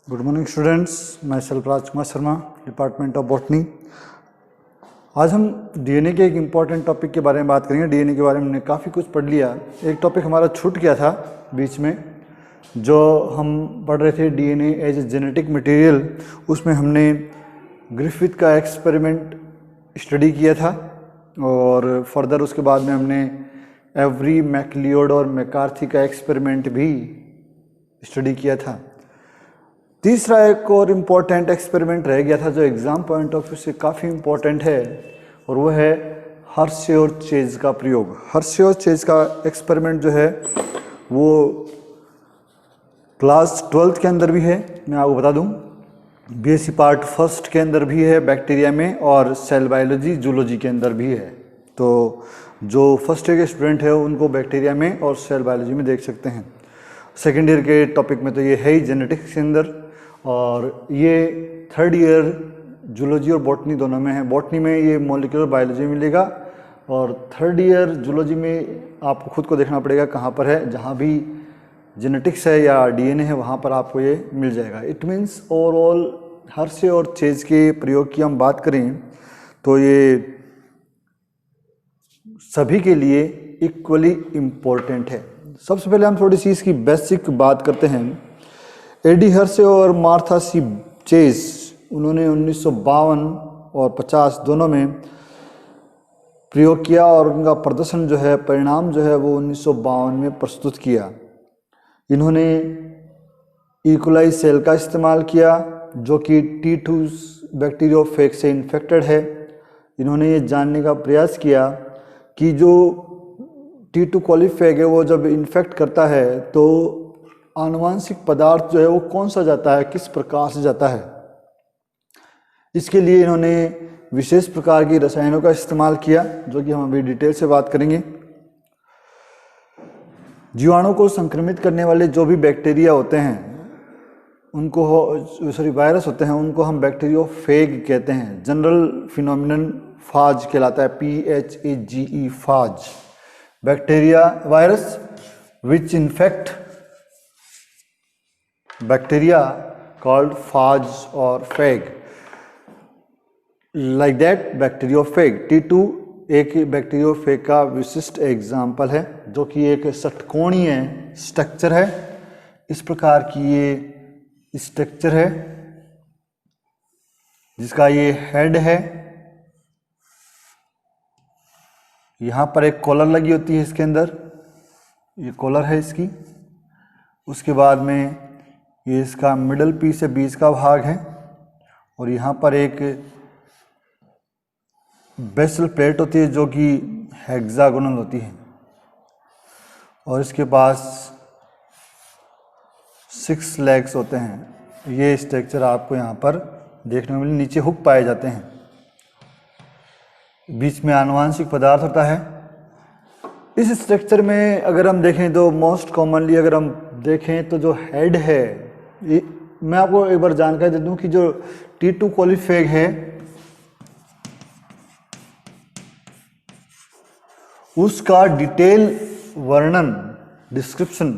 Good morning students, मैं self Rajkumar Sharma, department of botany. आज हम डीएनए के एक इम्पॉर्टेंट टॉपिक के बारे में बात करेंगे। डीएनए के बारे में हमने काफ़ी कुछ पढ़ लिया। एक टॉपिक हमारा छूट गया था बीच में, जो हम पढ़ रहे थे DNA as a genetic material. उसमें हमने ग्रिफिथ का एक्सपेरिमेंट स्टडी किया था और फर्दर उसके बाद में हमने एवरी, मैकलियोड और मैकार्थी का एक्सपेरिमेंट भी स्टडी किया था। तीसरा एक और इम्पॉर्टेंट एक्सपेरिमेंट रह गया था जो एग्ज़ाम पॉइंट ऑफ व्यू से काफ़ी इम्पॉर्टेंट है, और वो है हर्शे और चेज का प्रयोग। हर्शे और चेज का एक्सपेरिमेंट जो है वो क्लास 12th के अंदर भी है। मैं आपको बता दूं, बीएससी पार्ट फर्स्ट के अंदर भी है बैक्टीरिया में, और सेल बायोलॉजी जूलॉजी के अंदर भी है। तो जो फर्स्ट ईयर के स्टूडेंट है उनको बैक्टीरिया में और सेल बायोलॉजी में देख सकते हैं। सेकेंड ईयर के टॉपिक में तो ये है ही जेनेटिक्स के अंदर, और ये थर्ड ईयर जूलॉजी और बॉटनी दोनों में है। बॉटनी में ये मॉलिक्यूलर बायोलॉजी मिलेगा, और थर्ड ईयर जूलॉजी में आपको खुद को देखना पड़ेगा कहाँ पर है। जहाँ भी जेनेटिक्स है या डीएनए है वहाँ पर आपको ये मिल जाएगा। इट मीन्स ओवरऑल हर्शे और चेज के प्रयोग की हम बात करें तो ये सभी के लिए इक्वली इम्पोर्टेंट है। सबसे पहले हम थोड़ी सी इसकी बेसिक बात करते हैं। एडी हर्शे और मार्था सी चेज, उन्होंने 1952 और 50 दोनों में प्रयोग किया, और उनका प्रदर्शन जो है, परिणाम जो है वो 1952 में प्रस्तुत किया। इन्होंने इकोलाई सेल का इस्तेमाल किया जो कि T2 बैक्टीरियोफेज से इन्फेक्टेड है। इन्होंने ये जानने का प्रयास किया कि जो T2 कॉलीफेग है वो जब इन्फेक्ट करता है तो आनुवांशिक पदार्थ जो है वो कौन सा जाता है, किस प्रकार से जाता है। इसके लिए इन्होंने विशेष प्रकार की रसायनों का इस्तेमाल किया, जो कि हम अभी डिटेल से बात करेंगे। जीवाणु को संक्रमित करने वाले जो भी बैक्टीरिया होते हैं उनको, वायरस होते हैं, उनको हम बैक्टीरियोफेग कहते हैं। जनरल फिनोमिनन फाज कहलाता है, PHAGE, phage. Bacteria virus which infect bacteria called phage और phage, like that bacteriophage. T2 एक बैक्टीरियोफेग का विशिष्ट एग्जाम्पल है, जो कि एक षटकोणीय स्ट्रक्चर है। इस प्रकार की ये स्ट्रक्चर है जिसका ये हेड है। यहाँ पर एक कॉलर लगी होती है इसके अंदर, ये कॉलर है इसकी। उसके बाद में ये इसका मिडल पीस है, बीच का भाग है, और यहाँ पर एक बेसल प्लेट होती है जो कि हेक्सागोनल होती है, और इसके पास 6 लेग्स होते हैं। ये स्ट्रक्चर आपको यहाँ पर देखने को मिले। नीचे हुक पाए जाते हैं, बीच में आनुवांशिक पदार्थ होता है। इस स्ट्रक्चर में अगर हम देखें तो मोस्ट कॉमनली अगर हम देखें तो जो हेड है, मैं आपको एक बार जानकारी दे दूं कि जो T2 कॉलीफेग है उसका डिटेल वर्णन, डिस्क्रिप्शन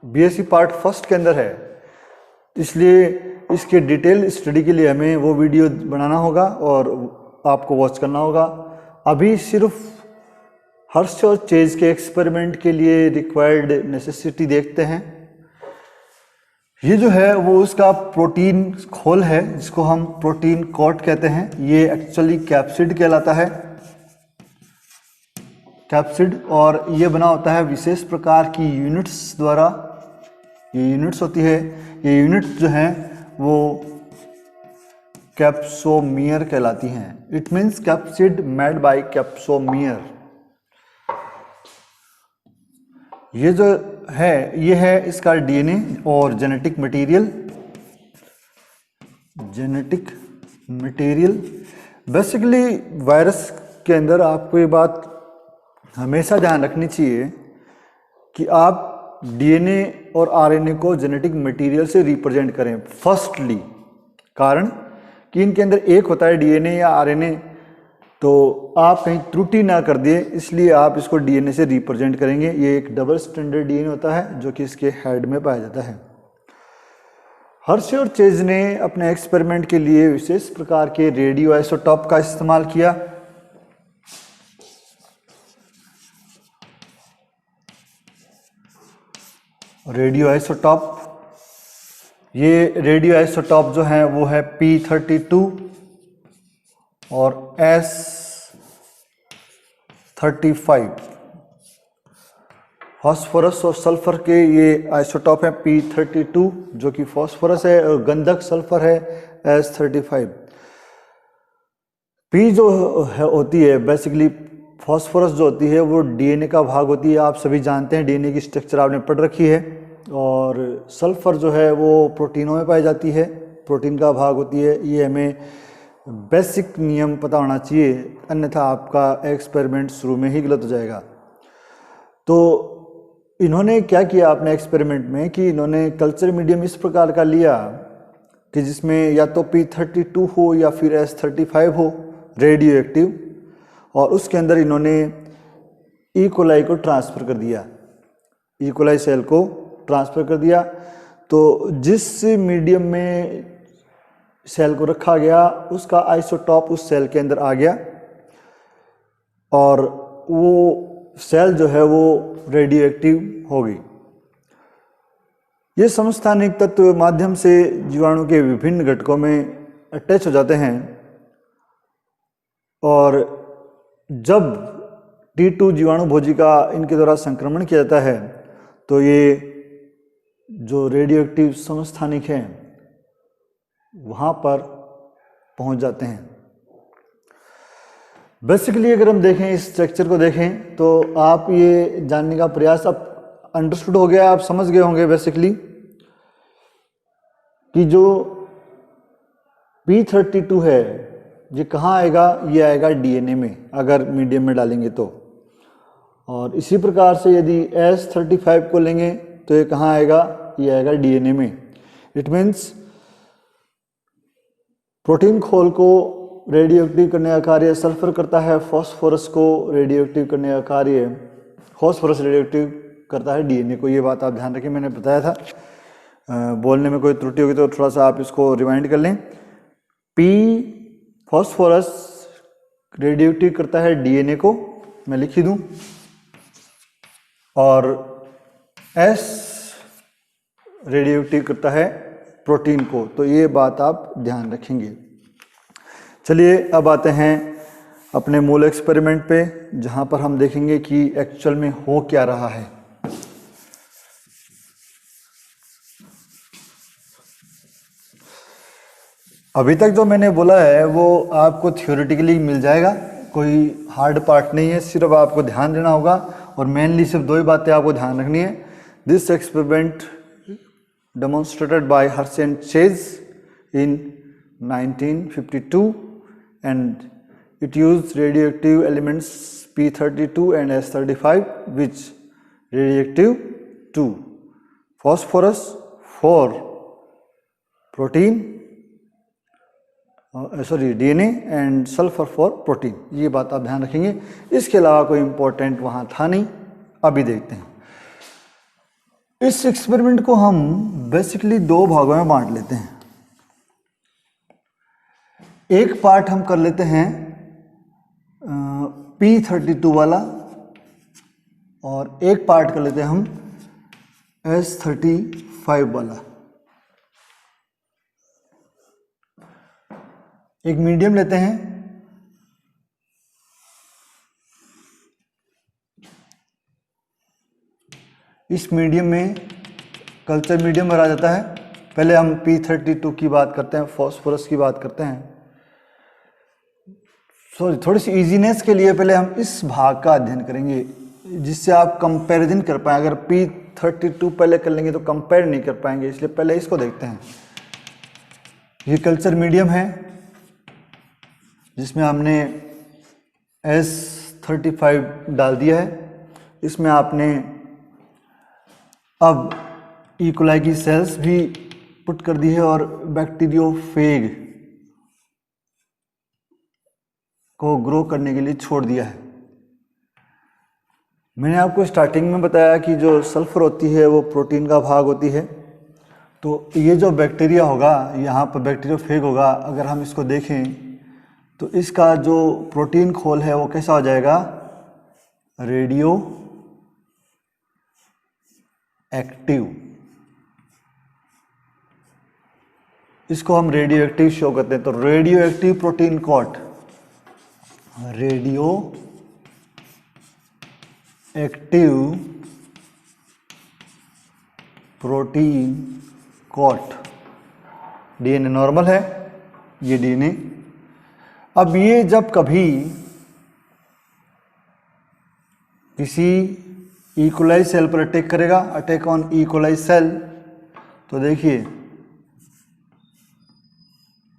बीएससी पार्ट फर्स्ट के अंदर है। इसलिए इसके डिटेल स्टडी के लिए हमें वो वीडियो बनाना होगा और आपको वॉच करना होगा। अभी सिर्फ हर्शे और चेज के एक्सपेरिमेंट के लिए रिक्वायर्ड नेसेसिटी देखते हैं। ये जो है वो उसका प्रोटीन खोल है, जिसको हम प्रोटीन कोट कहते हैं। ये एक्चुअली कैप्सिड कहलाता है, कैप्सिड, और ये बना होता है विशेष प्रकार की यूनिट्स द्वारा। ये यूनिट्स होती है, ये यूनिट जो हैं वो कैप्सोमियर कहलाती हैं। It means capsid made by capsomere. ये जो है ये है इसका डीएनए और genetic material. Genetic material basically virus के अंदर आपको ये बात हमेशा ध्यान रखनी चाहिए कि आप डीएनए और आरएनए को जेनेटिक मटेरियल से रिप्रेजेंट करें फर्स्टली। कारण कि इनके अंदर एक होता है डीएनए या आरएनए, तो आप कहीं त्रुटि ना कर दिए, इसलिए आप इसको डीएनए से रिप्रेजेंट करेंगे। ये एक डबल स्टैंडर्ड डीएनए होता है जो कि इसके हेड में पाया जाता है। हर्शे और चेज ने अपने एक्सपेरिमेंट के लिए विशेष प्रकार के रेडियो आइसोटॉप का इस्तेमाल किया। रेडियो आइसोटॉप, ये रेडियो आइसोटॉप जो है वो है P32 और S35। फास्फोरस और सल्फर के ये आइसोटॉप है P32 जो कि फास्फोरस है, और गंधक सल्फर है S35। P जो है होती है बेसिकली, फास्फोरस जो होती है वो डीएनए का भाग होती है। आप सभी जानते हैं, डीएनए की स्ट्रक्चर आपने पढ़ रखी है। और सल्फर जो है वो प्रोटीनों में पाई जाती है, प्रोटीन का भाग होती है। ये हमें बेसिक नियम पता होना चाहिए, अन्यथा आपका एक्सपेरिमेंट शुरू में ही गलत हो जाएगा। तो इन्होंने क्या किया अपने एक्सपेरिमेंट में कि इन्होंने कल्चर मीडियम इस प्रकार का लिया कि जिसमें या तो P32 हो या फिर S35 हो रेडियो एक्टिव, और उसके अंदर इन्होंने ई कोलाई को ट्रांसफ़र कर दिया, ई कोलाई सेल को ट्रांसफ़र कर दिया। तो जिस मीडियम में सेल को रखा गया उसका आइसोटॉप उस सेल के अंदर आ गया, और वो सेल जो है वो रेडियो एक्टिव हो गई। ये समस्थानिक तत्व माध्यम से जीवाणु के विभिन्न घटकों में अटैच हो जाते हैं, और जब T2 जीवाणु भोजी का इनके द्वारा संक्रमण किया जाता है तो ये जो रेडियो एक्टिव समस्थानिक हैं वहाँ पर पहुँच जाते हैं। बेसिकली अगर हम देखें, इस स्ट्रक्चर को देखें तो आप ये जानने का प्रयास, अब अंडरस्टूड हो गया, आप समझ गए होंगे बेसिकली कि जो P32 है ये कहाँ आएगा, ये आएगा डीएनए में अगर मीडियम में डालेंगे तो। और इसी प्रकार से यदि S35 को लेंगे तो ये कहाँ आएगा, ये आएगा डीएनए में। इट मीन्स प्रोटीन खोल को रेडियो एक्टिव करने का कार्य सल्फर करता है, फास्फोरस को रेडियो एक्टिव करने का कार्य फास्फोरस रेडियो एक्टिव करता है डीएनए को। ये बात आप ध्यान रखें, मैंने बताया था। बोलने में कोई त्रुटि होगी तो थोड़ा सा आप इसको रिवाइंड कर लें। P फास्फोरस रेडियो एक्टिव करता है डीएनए को, मैं लिख ही दूं, और S रेडियो एक्टिव करता है प्रोटीन को। तो ये बात आप ध्यान रखेंगे। चलिए अब आते हैं अपने मूल एक्सपेरिमेंट पे, जहां पर हम देखेंगे कि एक्चुअल में हो क्या रहा है। अभी तक जो मैंने बोला है वो आपको थ्योरेटिकली मिल जाएगा, कोई हार्ड पार्ट नहीं है, सिर्फ आपको ध्यान देना होगा। और मेनली सिर्फ दो ही बातें आपको ध्यान रखनी है। This experiment demonstrated by Hershey and Chase in 1952, and it used radioactive elements P32 and S35, which radioactive to phosphorus for protein, DNA and sulfur for protein। ये बात आप ध्यान रखेंगे। इसके अलावा कोई इम्पोर्टेंट वहाँ था नहीं। अभी देखते हैं इस एक्सपेरिमेंट को हम बेसिकली दो भागों में बांट लेते हैं। एक पार्ट हम कर लेते हैं P32 वाला, और एक पार्ट कर लेते हैं हम S35 वाला। एक मीडियम लेते हैं, इस मीडियम में कल्चर मीडियम भरा जाता है। पहले हम P32 की बात करते हैं, फास्फोरस की बात करते हैं। सॉरी, थोड़ी सी इजीनेस के लिए पहले हम इस भाग का अध्ययन करेंगे जिससे आप कंपैरिजन कर पाए। अगर P32 पहले कर लेंगे तो कंपेयर नहीं कर पाएंगे, इसलिए पहले इसको देखते हैं। ये कल्चर मीडियम है जिसमें हमने S35 डाल दिया है। इसमें आपने अब ई कोलाई की सेल्स भी पुट कर दी है और बैक्टीरियोफेग को ग्रो करने के लिए छोड़ दिया है। मैंने आपको स्टार्टिंग में बताया कि जो सल्फर होती है वो प्रोटीन का भाग होती है, तो ये जो बैक्टीरिया होगा, यहाँ पर बैक्टीरियोफेग होगा, अगर हम इसको देखें तो इसका जो प्रोटीन खोल है वो कैसा हो जाएगा, रेडियो एक्टिव। इसको हम रेडियो एक्टिव शो करते हैं। तो radio active protein coat, radio active protein coat. DNA normal है, ये डीएनए। अब ये जब कभी किसी इकोलाई सेल पर अटैक करेगा, अटैक ऑन इकोलाई सेल, तो देखिए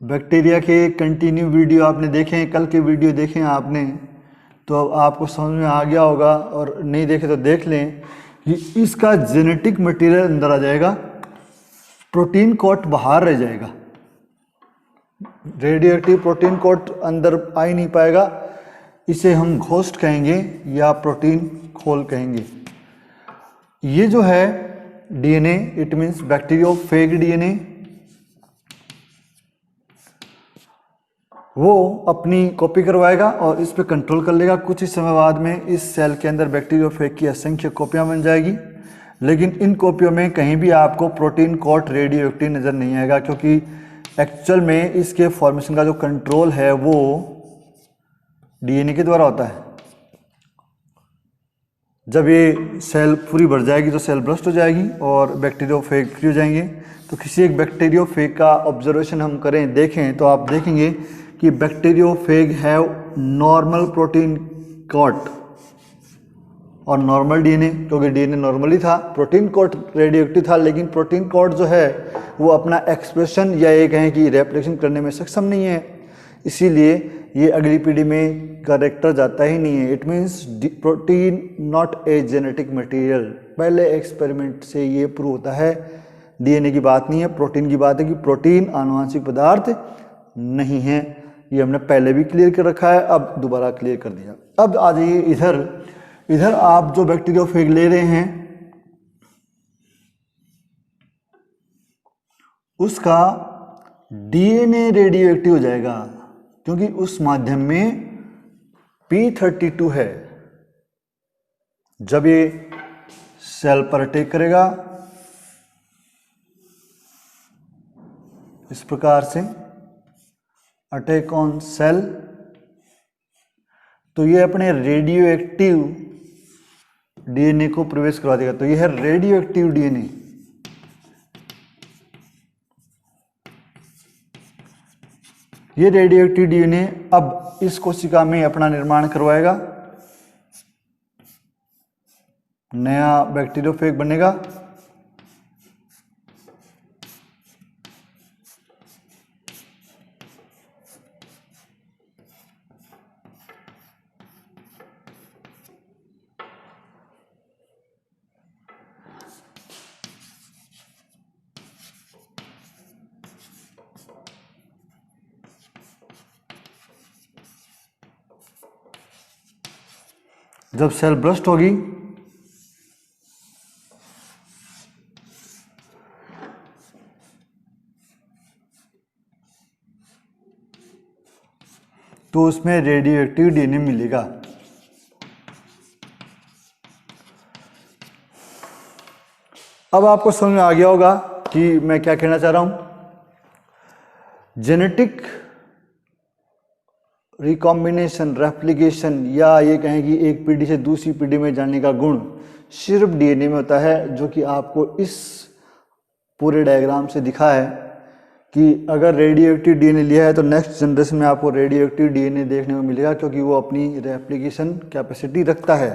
बैक्टीरिया के कंटिन्यू वीडियो आपने देखे हैं, कल के वीडियो देखे हैं आपने, तो आपको समझ में आ गया होगा, और नहीं देखे तो देख लें कि इसका जेनेटिक मटेरियल अंदर आ जाएगा, प्रोटीन कोट बाहर रह जाएगा। रेडियो एक्टिव प्रोटीन कोट अंदर आ ही नहीं पाएगा, इसे हम घोस्ट कहेंगे या प्रोटीन खोल कहेंगे। ये जो है DNA, it means bacteriophage DNA, वो अपनी कॉपी करवाएगा और इस पे कंट्रोल कर लेगा। कुछ ही समय बाद में इस सेल के अंदर बैक्टीरियोफेग की असंख्य कॉपियां बन जाएगी, लेकिन इन कॉपियों में कहीं भी आपको प्रोटीन कोट रेडियो एक्टिव नज़र नहीं आएगा, क्योंकि एक्चुअल में इसके फॉर्मेशन का जो कंट्रोल है वो डीएनए के द्वारा होता है। जब ये सेल पूरी भर जाएगी तो सेल ब्रस्ट हो जाएगी और बैक्टीरियोफेग फ्री हो जाएंगे। तो किसी एक बैक्टीरियोफेग का ऑब्जर्वेशन हम करें, देखें, तो आप देखेंगे कि bacteriophage have normal protein coat और नॉर्मल डीएनए, क्योंकि डीएनए नॉर्मली था, प्रोटीन कोट रेडियो एक्टिव था, लेकिन प्रोटीन कोट जो है वो अपना एक्सप्रेशन या ये कहें कि रेप्लिकेशन करने में सक्षम नहीं है, इसीलिए ये अगली पीढ़ी में कैरेक्टर जाता ही नहीं है। It means protein not a genetic material. पहले एक्सपेरिमेंट से ये प्रूव होता है, डीएनए की बात नहीं है, प्रोटीन की बात है कि प्रोटीन आनुवंशिक पदार्थ नहीं है। ये हमने पहले भी क्लियर कर रखा है, अब दोबारा क्लियर कर दिया। अब आ जाइए इधर आप जो बैक्टीरियोफेग ले रहे हैं उसका डीएनए रेडियो एक्टिव हो जाएगा, क्योंकि उस माध्यम में P32 है। जब ये सेल पर अटैक करेगा इस प्रकार से, अटैक ऑन सेल, तो ये अपने रेडियो एक्टिव डीएनए को प्रवेश करवा देगा। तो ये है रेडियो एक्टिव डीएनए। ये रेडियो एक्टिव डीएनए अब इस कोशिका में अपना निर्माण करवाएगा, नया बैक्टीरियोफेग बनेगा। जब सेल ब्रस्ट होगी तो उसमें रेडियो एक्टिव डीएनए मिलेगा। अब आपको समझ में आ गया होगा कि मैं क्या कहना चाह रहा हूं। जेनेटिक रिकॉम्बिनेशन, रेप्लिकेशन, या ये कहें कि एक पीढ़ी से दूसरी पीढ़ी में जाने का गुण सिर्फ डीएनए में होता है, जो कि आपको इस पूरे डायग्राम से दिखा है कि अगर रेडियो एक्टिव डीएनए लिया है तो नेक्स्ट जनरेशन में आपको रेडियो एक्टिव डीएनए देखने को मिलेगा, क्योंकि वो अपनी रेप्लिकेशन कैपेसिटी रखता है।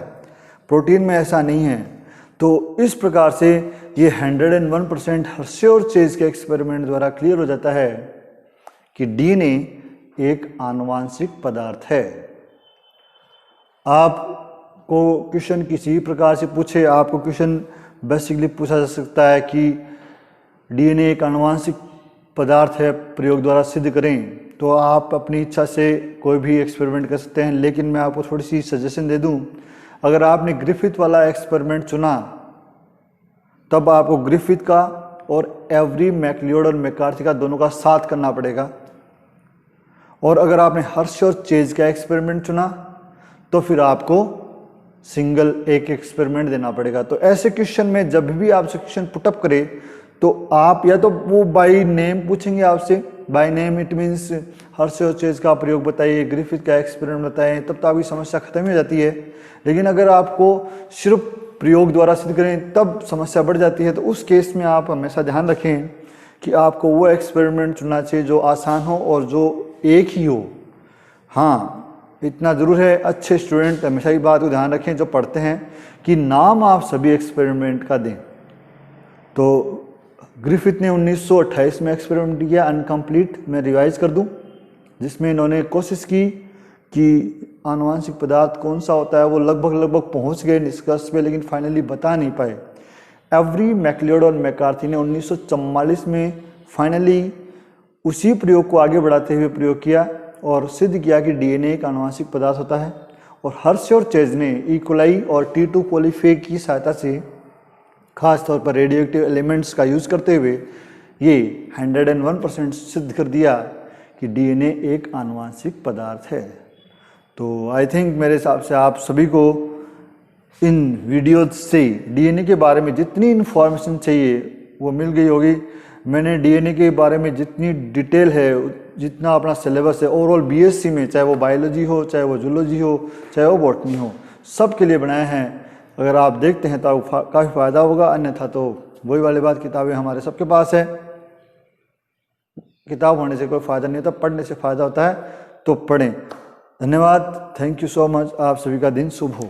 प्रोटीन में ऐसा नहीं है। तो इस प्रकार से ये 101% हर्शे और चेज के एक्सपेरिमेंट द्वारा क्लियर हो जाता है कि डीएनए एक आनुवांशिक पदार्थ है। आपको क्वेश्चन किसी प्रकार से पूछे, आपको क्वेश्चन बेसिकली पूछा जा सकता है कि डीएनए एक आनुवांशिक पदार्थ है, प्रयोग द्वारा सिद्ध करें, तो आप अपनी इच्छा से कोई भी एक्सपेरिमेंट कर सकते हैं। लेकिन मैं आपको थोड़ी सी सजेशन दे दूं, अगर आपने ग्रिफिथ वाला एक्सपेरिमेंट चुना तब आपको ग्रिफिथ का और एवरी मैक्लियोड और मैकार्थी का दोनों का साथ करना पड़ेगा। और अगर आपने हर्श और चेज का एक्सपेरिमेंट चुना तो फिर आपको सिंगल एक एक्सपेरिमेंट देना पड़ेगा। तो ऐसे क्वेश्चन में जब भी आपसे क्वेश्चन पुटअप करे तो आप या तो वो बाय नेम पूछेंगे आपसे, by name it means Harsh और चेज का प्रयोग बताइए, ग्रिफिथ का एक्सपेरिमेंट बताएं, तब तो आपकी समस्या खत्म हो जाती है। लेकिन अगर आपको सिर्फ प्रयोग द्वारा सिद्ध करें तब समस्या बढ़ जाती है। तो उस केस में आप हमेशा ध्यान रखें कि आपको वो एक्सपेरिमेंट चुनना चाहिए जो आसान हो और जो एक ही हो। हाँ, इतना ज़रूर है, अच्छे स्टूडेंट हमेशा ही बात को ध्यान रखें जो पढ़ते हैं कि नाम आप सभी एक्सपेरिमेंट का दें। तो ग्रिफिथ ने 1928 में एक्सपेरिमेंट किया अनकम्प्लीट, मैं रिवाइज कर दूं, जिसमें इन्होंने कोशिश की कि आनुवांशिक पदार्थ कौन सा होता है। वो लगभग पहुंच गए निष्कर्ष पे, लेकिन फाइनली बता नहीं पाए। एवरी मैक्लियोड और मैकार्थी ने 1944 में फाइनली उसी प्रयोग को आगे बढ़ाते हुए प्रयोग किया और सिद्ध किया कि डीएनए एक आनुवांशिक पदार्थ होता है। और हर्श और चेज ने इकोलाई और T2 कोलीफेग की सहायता से खास तौर पर रेडियो एक्टिव एलिमेंट्स का यूज़ करते हुए ये 101% सिद्ध कर दिया कि डीएनए एक आनुवांशिक पदार्थ है। तो आई थिंक मेरे हिसाब से आप सभी को इन वीडियो से डीएनए के बारे में जितनी इन्फॉर्मेशन चाहिए वो मिल गई होगी। मैंने डीएनए के बारे में जितनी डिटेल है, जितना अपना सिलेबस है ओवरऑल बीएससी में, चाहे वो बायोलॉजी हो, चाहे वो जूलॉजी हो, चाहे वो बॉटनी हो, सब के लिए बनाए हैं। अगर आप देखते हैं तो काफ़ी फ़ायदा होगा, अन्यथा तो वही वाली बात, किताबें हमारे सबके पास है। किताब होने से कोई फ़ायदा नहीं होता, पढ़ने से फ़ायदा होता है, तो पढ़ें। धन्यवाद, थैंक यू सो मच। आप सभी का दिन शुभ हो।